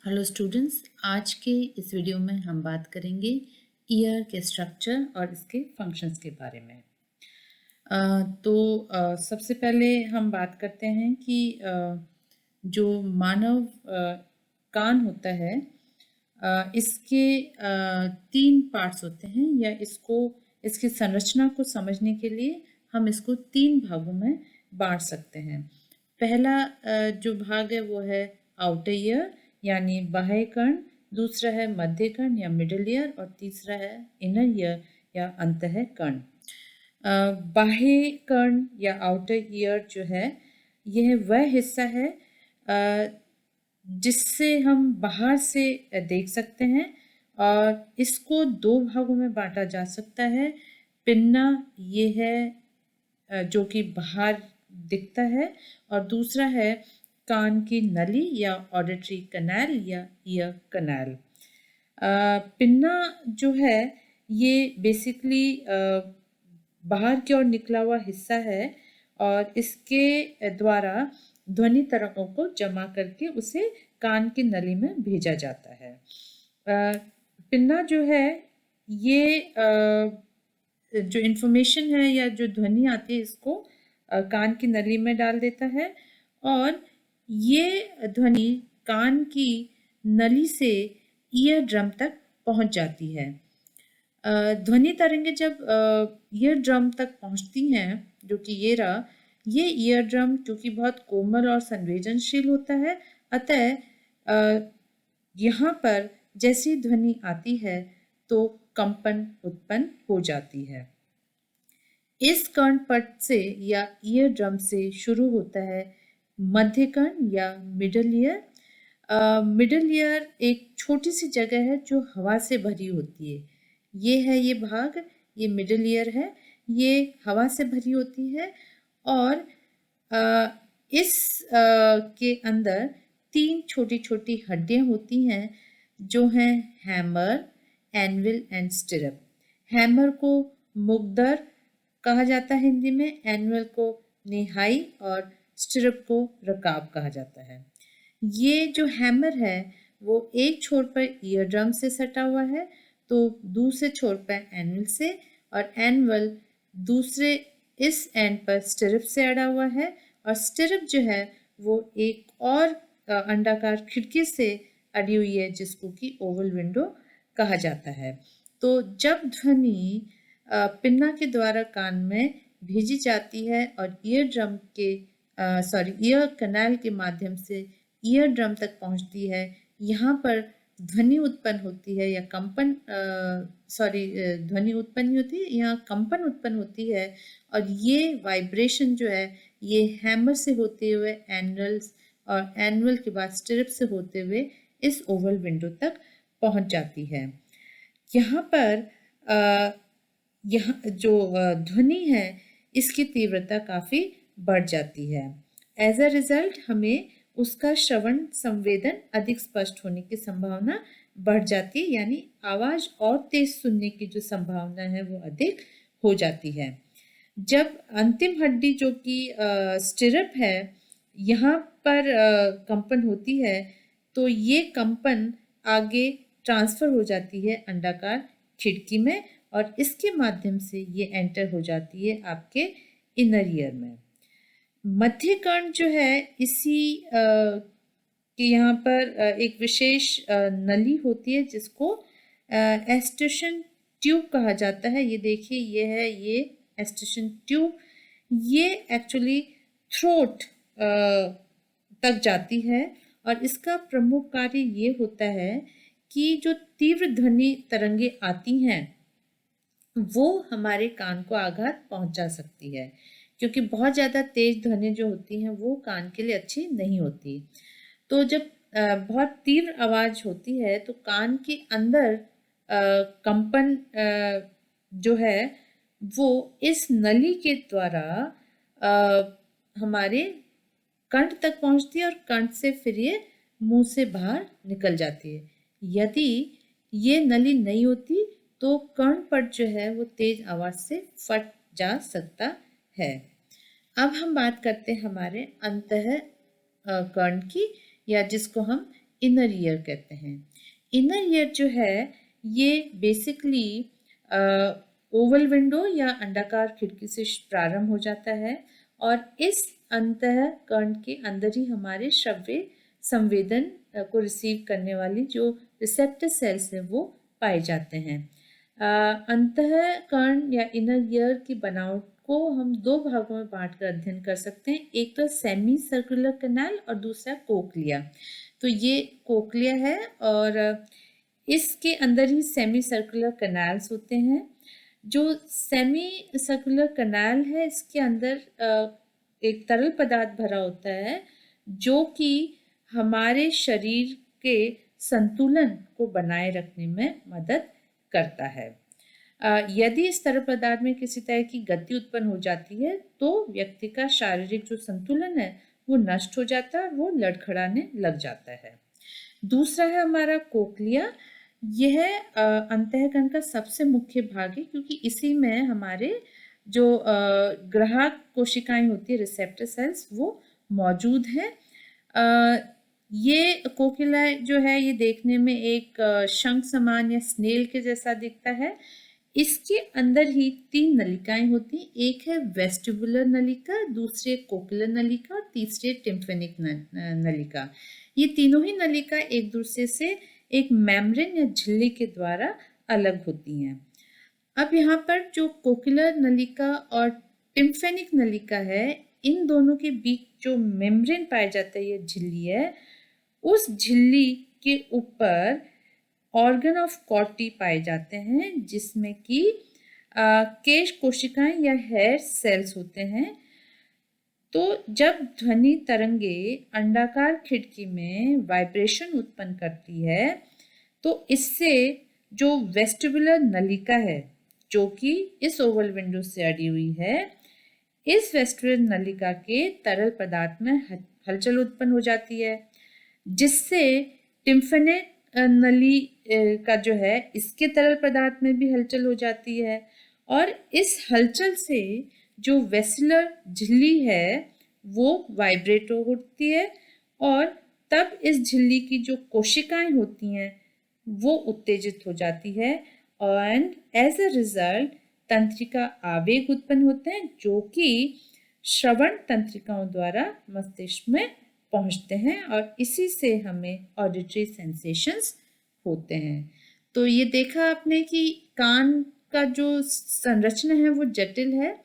Hello students, आज के इस वीडियो में हम बात करेंगे ईयर के स्ट्रक्चर और इसके फंक्शंस के बारे में। सबसे पहले हम बात करते हैं कि जो मानव कान होता है, इसके 3 पार्ट्स होते हैं, या इसकी संरचना को समझने के लिए हम इसको 3 भागों में बांट सकते हैं। पहला जो भाग है वो है आउटर ईयर यानी बाह्य कर्ण, दूसरा है मध्य कर्ण या मिडल ईयर, और तीसरा है इनर ईयर या अंतः कर्ण। बाह्य कर्ण या आउटर ईयर जो है, यह वह हिस्सा है जिससे हम बाहर से देख सकते हैं, और इसको 2 भागों में बांटा जा सकता है। पिन्ना ये है जो कि बाहर दिखता है, और दूसरा है कान की नली या ऑडिटरी कैनाल या ईयर कैनाल। पिन्ना जो है ये बेसिकली बाहर की ओर निकला हुआ हिस्सा है, और इसके द्वारा ध्वनि तरंगों को जमा करके उसे कान की नली में भेजा जाता है। पिन्ना जो है ये जो इन्फॉर्मेशन है या जो ध्वनि आती है इसको कान की नली में डाल देता है, और ये ध्वनि कान की नली से ईयर ड्रम तक पहुंच जाती है। ध्वनि तरंगे जब ईयर ड्रम तक पहुंचती हैं, जो कि ये ईयर ड्रम क्योंकि बहुत कोमल और संवेदनशील होता है, अतः यहाँ पर जैसी ध्वनि आती है तो कंपन उत्पन्न हो जाती है। इस कर्णपट से या ईयर ड्रम से शुरू होता है मध्य कर्ण या मिडल ईयर। मिडल ईयर एक छोटी सी जगह है जो हवा से भरी होती है। ये भाग, ये मिडल ईयर है, ये हवा से भरी होती है, और इस के अंदर 3 छोटी छोटी हड्डियां होती हैं जो हैं hammer, anvil and stirrup. Hammer को मुग्दर कहा जाता है हिंदी में, एनविल को निहाई और स्टिरप को रकाब कहा जाता है। ये जो हैमर है वो एक छोर पर ईयर ड्रम से सटा हुआ है, तो दूसरे छोर पर एनविल से, और एनविल दूसरे इस एंड पर स्टिरप से अड़ा हुआ है, और स्टिरप जो है वो एक और अंडाकार खिड़की से अड़ी हुई है जिसको कि ओवल विंडो कहा जाता है। तो जब ध्वनि पिन्ना के द्वारा कान में भेजी जाती है और ईयर कैनाल के माध्यम से ईयर ड्रम तक पहुंचती है, यहाँ पर ध्वनि उत्पन्न होती है या ध्वनि उत्पन्न नहीं होती, यहाँ कंपन उत्पन्न होती है, और ये वाइब्रेशन जो है ये हैमर से होते हुए एनवल्स, और एनवल के बाद स्टिरप से होते हुए इस ओवल विंडो तक पहुंच जाती है। यहाँ पर यहाँ जो ध्वनि है इसकी तीव्रता काफ़ी बढ़ जाती है। एज अ रिजल्ट हमें उसका श्रवण संवेदन अधिक स्पष्ट होने की संभावना बढ़ जाती है, यानी आवाज़ और तेज सुनने की जो संभावना है वो अधिक हो जाती है। जब अंतिम हड्डी जो कि स्टिरप है, यहाँ पर कंपन होती है, तो ये कंपन आगे ट्रांसफर हो जाती है अंडाकार खिड़की में, और इसके माध्यम से ये एंटर हो जाती है आपके इनर ईयर में। मध्य कर्ण जो है इसी के यहाँ पर एक विशेष नली होती है जिसको एस्टेशन ट्यूब कहा जाता है। ये देखिए, ये एस्टेशन ट्यूब, ये एक्चुअली थ्रोट तक जाती है, और इसका प्रमुख कार्य ये होता है कि जो तीव्र ध्वनि तरंगे आती हैं वो हमारे कान को आघात पहुंचा सकती है, क्योंकि बहुत ज़्यादा तेज ध्वनि जो होती हैं वो कान के लिए अच्छी नहीं होती। तो जब बहुत तीव्र आवाज़ होती है तो कान के अंदर कंपन जो है वो इस नली के द्वारा हमारे कंठ तक पहुंचती है, और कंठ से फिर ये मुंह से बाहर निकल जाती है। यदि ये नली नहीं होती तो कर्णपट जो है वो तेज आवाज से फट जा सकता है। अब हम बात करते हैं हमारे अंतः कर्ण की, या जिसको हम इनर ईयर कहते हैं। इनर ईयर जो है ये बेसिकली ओवल विंडो या अंडाकार खिड़की से प्रारंभ हो जाता है और इस अंतःकरण के अंदर ही हमारे श्रव्य संवेदन को रिसीव करने वाली जो रिसेप्टर सेल्स हैं वो पाए जाते हैं। अंतःकरण या इनर ईयर की बनावट को हम दो भागों में बांटकर अध्ययन कर सकते हैं। एक तो सेमी सर्कुलर कैनाल और दूसरा कोक्लिया। तो ये कोक्लिया है और इसके अंदर ही सेमी सर्कुलर कैनाल्स होते हैं। जो सेमी सर्कुलर कैनाल है इसके अंदर एक तरल पदार्थ भरा होता है जो कि हमारे शरीर के संतुलन को बनाए रखने में मदद करता है। यदि इस तरल पदार्थ में किसी तरह की गति उत्पन्न हो जाती है तो व्यक्ति का शारीरिक जो संतुलन है वो नष्ट हो जाता है, वो लड़खड़ाने लग जाता है। दूसरा है हमारा कोक्लिया। यह अंतःकरण का सबसे मुख्य भाग है क्योंकि इसी में हमारे जो ग्राहक कोशिकाएं होती है, रिसेप्टर सेल्स, वो मौजूद हैं। ये कोक्लिया जो है ये देखने में एक शंख समान या स्नेल के जैसा दिखता है। इसके अंदर ही 3 नलिकाएं होती हैं। एक है वेस्टिबुलर नलिका, दूसरी कोक्लियर नलिका और तीसरी टिम्फेनिक नलिका। ये तीनों ही नलिका एक दूसरे से एक मेम्ब्रेन या झिल्ली के द्वारा अलग होती हैं। अब यहाँ पर जो कोक्लियर नलिका और टिम्फेनिक नलिका है, इन दोनों के बीच जो मेम्ब्रेन पाया जाता है, ये झिल्ली है, उस झिल्ली के ऊपर ऑर्गन ऑफ कॉर्टी पाए जाते हैं जिसमें कि केश कोशिकाएं या हेयर सेल्स होते हैं। तो जब ध्वनि तरंगे अंडाकार खिड़की में वाइब्रेशन उत्पन्न करती है तो इससे जो वेस्टिबुलर नलिका है जो कि इस ओवल विंडो से अड़ी हुई है, इस वेस्टिबुलर नलिका के तरल पदार्थ में हलचल उत्पन्न हो जाती है जिससे टिम्फेनिक नली का जो है इसके तरल पदार्थ में भी हलचल हो जाती है और इस हलचल से जो वेस्लर झिल्ली है वो वाइब्रेट होती है और तब इस झिल्ली की जो कोशिकाएं होती हैं वो उत्तेजित हो जाती है एंड एज अ रिजल्ट तंत्रिका आवेग उत्पन्न होते हैं जो कि श्रवण तंत्रिकाओं द्वारा मस्तिष्क में पहुंचते हैं और इसी से हमें ऑडिटरी सेंसेशंस होते हैं। तो ये देखा आपने कि कान का जो संरचना है वो जटिल है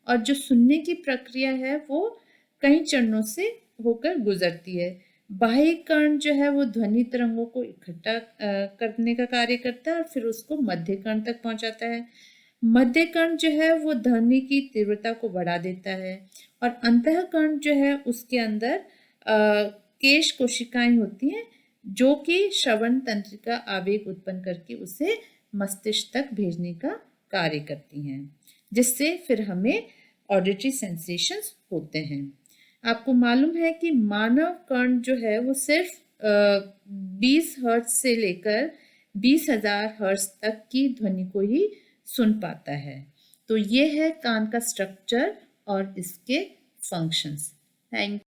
और जो सुनने की प्रक्रिया है वो कई चरणों से होकर गुजरती है। बाह्य कर्ण जो है वो ध्वनि तरंगों को इकट्ठा करने का कार्य करता है और फिर उसको मध्य कर्ण तक पहुंचाता है। मध्य कर्ण जो है वो ध्वनि की तीव्रता को बढ़ा देता है और अंतःकर्ण जो है उसके अंदर केश कोशिकाएं होती हैं जो कि श्रवण तंत्र का आवेग उत्पन्न करके उसे मस्तिष्क तक भेजने का कार्य करती हैं जिससे फिर हमें ऑडिटरी सेंसेशंस होते हैं। आपको मालूम है कि मानव कर्ण जो है वो सिर्फ 20 हर्ट्ज से लेकर 20,000 हर्ट्ज तक की ध्वनि को ही सुन पाता है। तो ये है कान का स्ट्रक्चर और इसके फंक्शंस। थैंक